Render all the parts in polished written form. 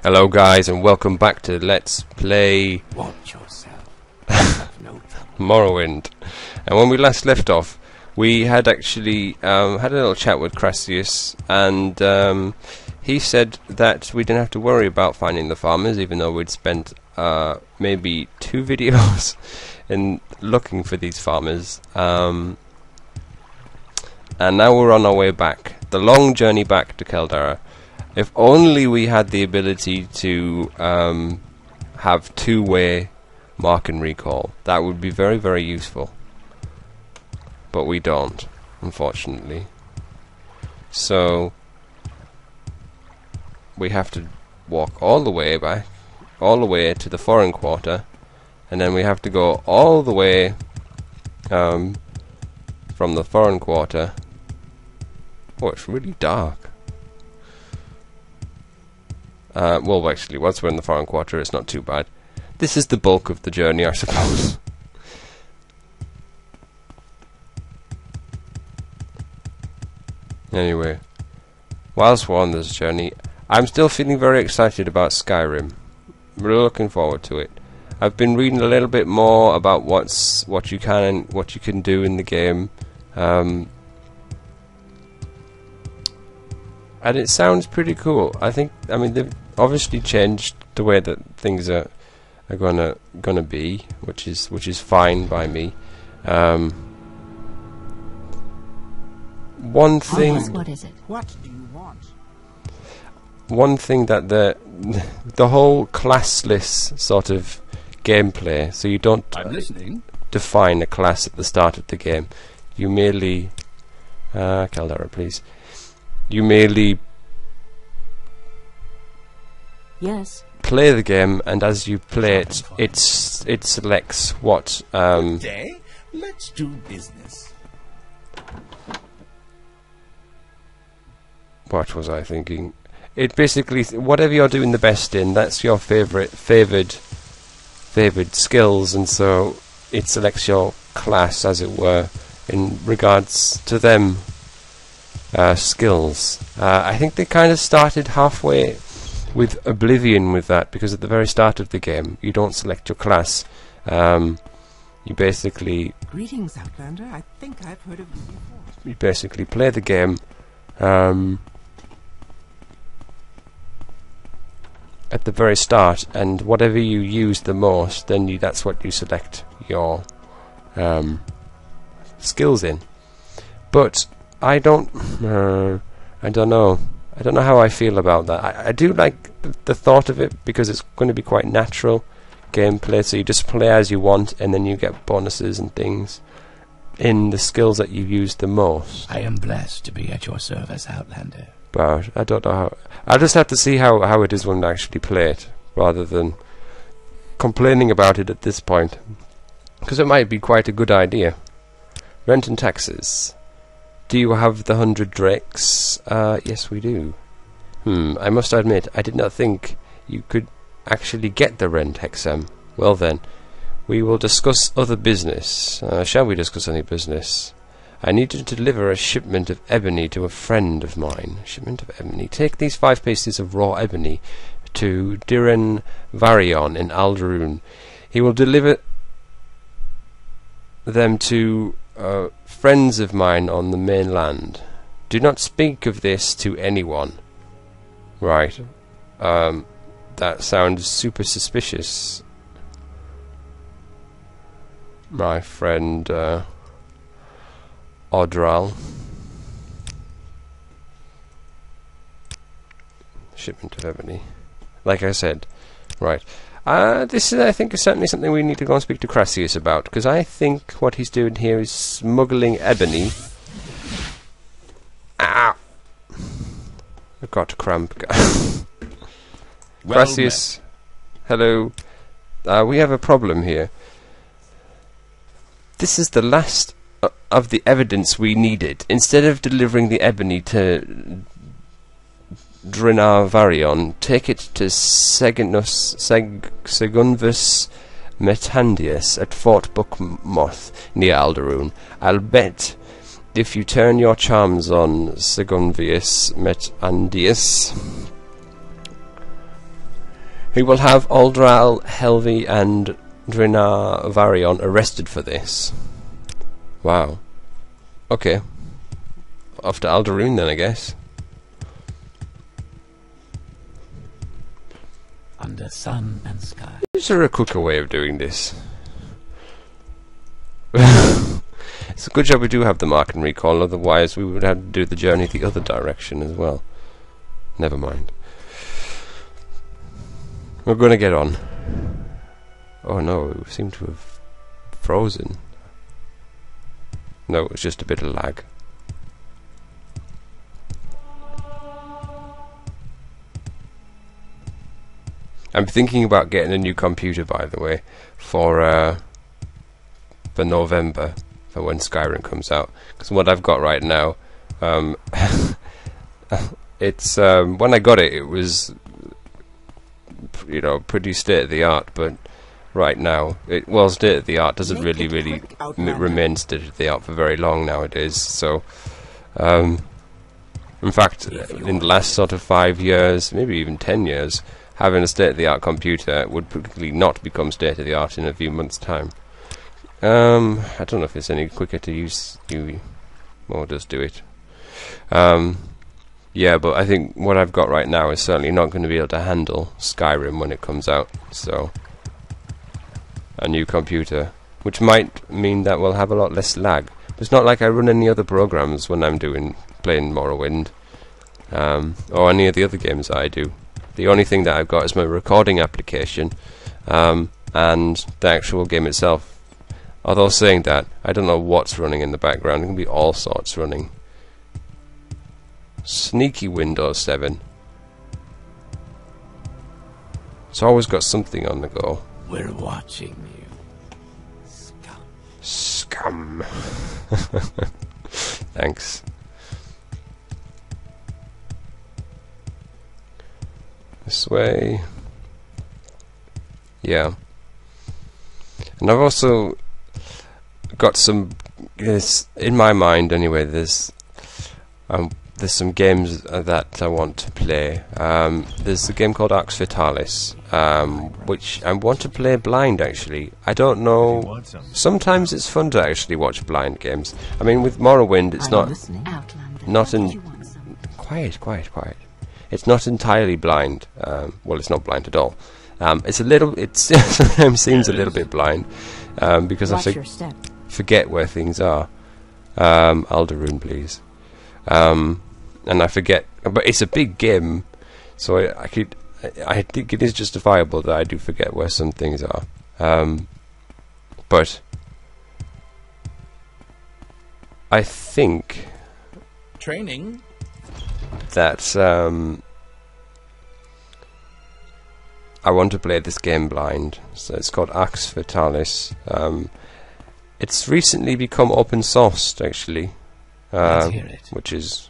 Hello guys and welcome back to Let's Play Watch yourself. No. Morrowind. And when we last left off, we had actually had a little chat with Crassius, and he said that we didn't have to worry about finding the farmers, even though we'd spent maybe 2 videos in looking for these farmers. And now we're on our way back. The long journey back to Caldera. If only we had the ability to have 2-way mark and recall. That would be very, very useful. But we don't, unfortunately. So we have to walk all the way back, all the way to the foreign quarter, and then we have to go all the way from the foreign quarter. Oh, it's really dark. Well, actually, once we're in the foreign quarter, it's not too bad. This is the bulk of the journey, I suppose. Anyway, whilst we're on this journey, I'm still feeling very excited about Skyrim. Really looking forward to it. I've been reading a little bit more about what you can do in the game. And it sounds pretty cool. I mean, they've obviously changed the way that things are gonna be, which is fine by me. One thing. Yes, what is it? What do you want? One thing that the whole classless sort of gameplay. So you don't I'm listening. define a class at the start of the game. You merely Caldera, please. You merely Yes. play the game, and as you play it, it selects what. Day? Let's do business. What was I thinking? It basically, whatever you're doing the best in, that's your favoured skills, and so it selects your class, as it were, in regards to them. Skills. I think they kind of started halfway with Oblivion with that, because at the very start of the game you don't select your class. You basically Greetings, Outlander. I think I've heard of you before. you basically play the game at the very start, and whatever you use the most, then that's what you select your skills in. But I don't know how I feel about that. I do like the thought of it, because it's going to be quite natural gameplay, so you just play as you want, and then you get bonuses and things in the skills that you use the most. I am blessed to be at your service, Outlander. But I don't know how. I'll just have to see how it is when I actually play it, rather than complaining about it at this point, because it might be quite a good idea. Rent and taxes. Do you have the 100 drakes? Yes, we do. I must admit, I did not think you could actually get the rent hexam. Well then, we will discuss other business. Shall we discuss any business? I need to deliver a shipment of ebony to a friend of mine. Shipment of ebony. Take these 5 pieces of raw ebony to Diren Varion in Ald'ruhn. He will deliver them to friends of mine on the mainland. Do not speak of this to anyone. Right. That sounds super suspicious. My friend Ald'ruhn. Shipment of ebony. Like I said. Right. This is, I think, is certainly something we need to go and speak to Crassius about, because I think what he's doing here is smuggling ebony. Ow! I've got a cramp. Well Crassius, hello. We have a problem here. This is the last of the evidence we needed. Instead of delivering the ebony to Drinar Varion, take it to Segunvus Metandius at Fort Bookmoth near Ald'ruhn. I'll bet if you turn your charms on Segunvius Metandius, He will have Ald'ruhn, Helvi, and Drinar Varion arrested for this. Wow. Okay. Off to Ald'ruhn then, I guess. Under sun and sky. Is there a quicker way of doing this? It's a good job we do have the mark and recall, otherwise we would have to do the journey the other direction as well. Never mind. We're going to get on. Oh no, we seem to have frozen. No, it's just a bit of lag. I'm thinking about getting a new computer, by the way, for November, for when Skyrim comes out. Because what I've got right now, it's when I got it, it was, you know, pretty state of the art. But right now, state of the art doesn't really remain state of the art for very long nowadays. So, in fact, in the last sort of 5 years, maybe even 10 years, having a state-of-the-art computer would practically not become state-of-the-art in a few months' time. I don't know if it's any quicker to use. Well, just do it. Yeah, but I think what I've got right now is certainly not going to be able to handle Skyrim when it comes out. So, a new computer, which might mean that we'll have a lot less lag. But it's not like I run any other programs when I'm playing Morrowind, or any of the other games that I do. The only thing that I've got is my recording application, and the actual game itself. Although saying that, I don't know what's running in the background. It can be all sorts running. Sneaky Windows 7. It's always got something on the go. We're watching you. Scum. Thanks. This way. Yeah. And I've also got some, in my mind anyway, there's some games that I want to play. There's a game called Arx Fatalis, which I want to play blind actually. I don't know, sometimes it's fun to actually watch blind games. I mean, with Morrowind it's quiet. It's not entirely blind. Well, it's not blind at all. It sometimes seems a little bit blind, because I forget where things are. Ald'ruhn, please. And I forget, but it's a big game, so I think it is justifiable that I do forget where some things are. But I think Training. that I want to play this game blind. So it's called Arx Fatalis. It's recently become open sourced, actually, which is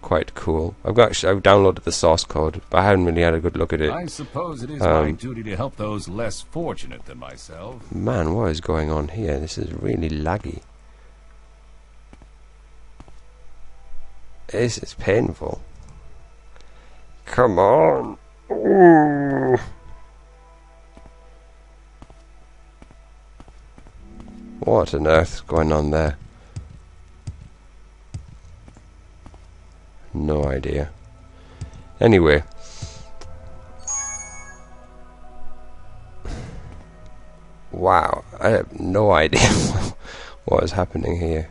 quite cool. I've downloaded the source code, but I haven't really had a good look at it. I suppose it is my duty to help those less fortunate than myself. Man, what is going on here? This is really laggy. This is painful. Come on. Ooh. What on earth is going on there? No idea. Anyway. Wow, I have no idea what is happening here.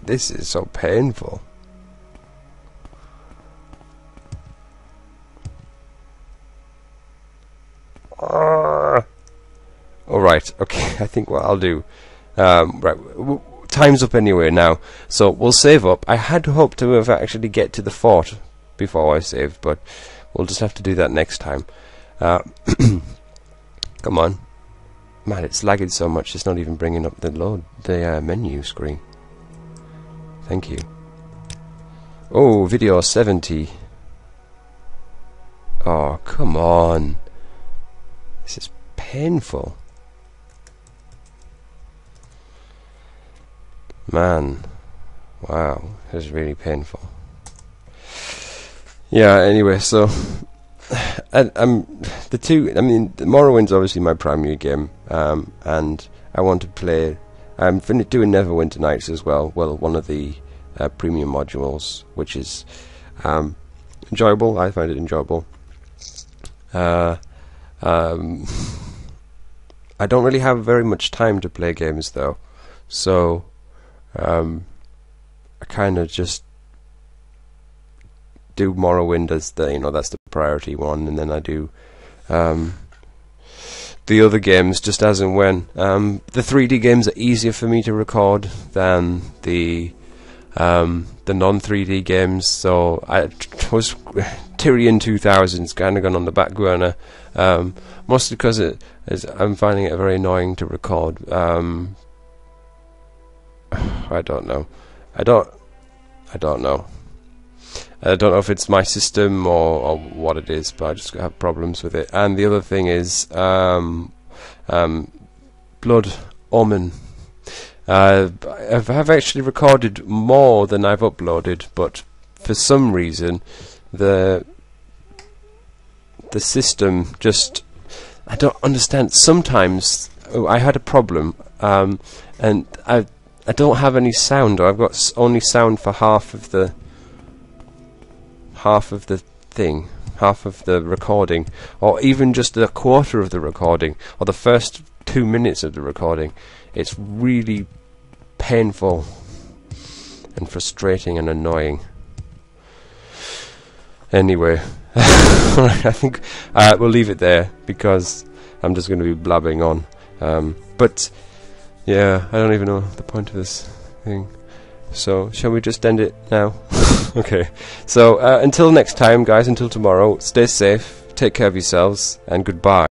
This is so painful. Alright, okay, I think what I'll do... right, time's up anyway now, so we'll save up. I had hoped to have actually get to the fort before I saved, but we'll just have to do that next time. Come on. Man, it's lagging so much, it's not even bringing up the menu screen. Thank you. Oh, video 70. Oh, come on. This is painful. Man. Wow. is really painful. Yeah. Anyway, so the Morrowind's obviously my primary game, and I want to play. I'm doing Neverwinter Nights as well. Well, one of the premium modules, which is enjoyable. I find it enjoyable. I don't really have very much time to play games though, so I kind of just do Morrowind as that's the priority one, and then I do the other games just as and when. The 3D games are easier for me to record than the non-3D games, so I was Tyrion 2000's kind of gone on the back burner, mostly because I'm finding it very annoying to record. I don't know. I don't know if it's my system or what it is, but I just have problems with it. And the other thing is Blood Omen. I've actually recorded more than I've uploaded, but for some reason the system just, I don't understand. Sometimes I had a problem, and I don't have any sound, or I've got only sound for half of the thing, half of the recording, or even just a quarter of the recording, or the first 2 minutes of the recording. It's really painful and frustrating and annoying. Anyway, I think we'll leave it there because I'm just going to be blabbing on. But yeah, I don't even know the point of this thing. So shall we just end it now? Okay. So until next time, guys. Until tomorrow. Stay safe. Take care of yourselves, and goodbye.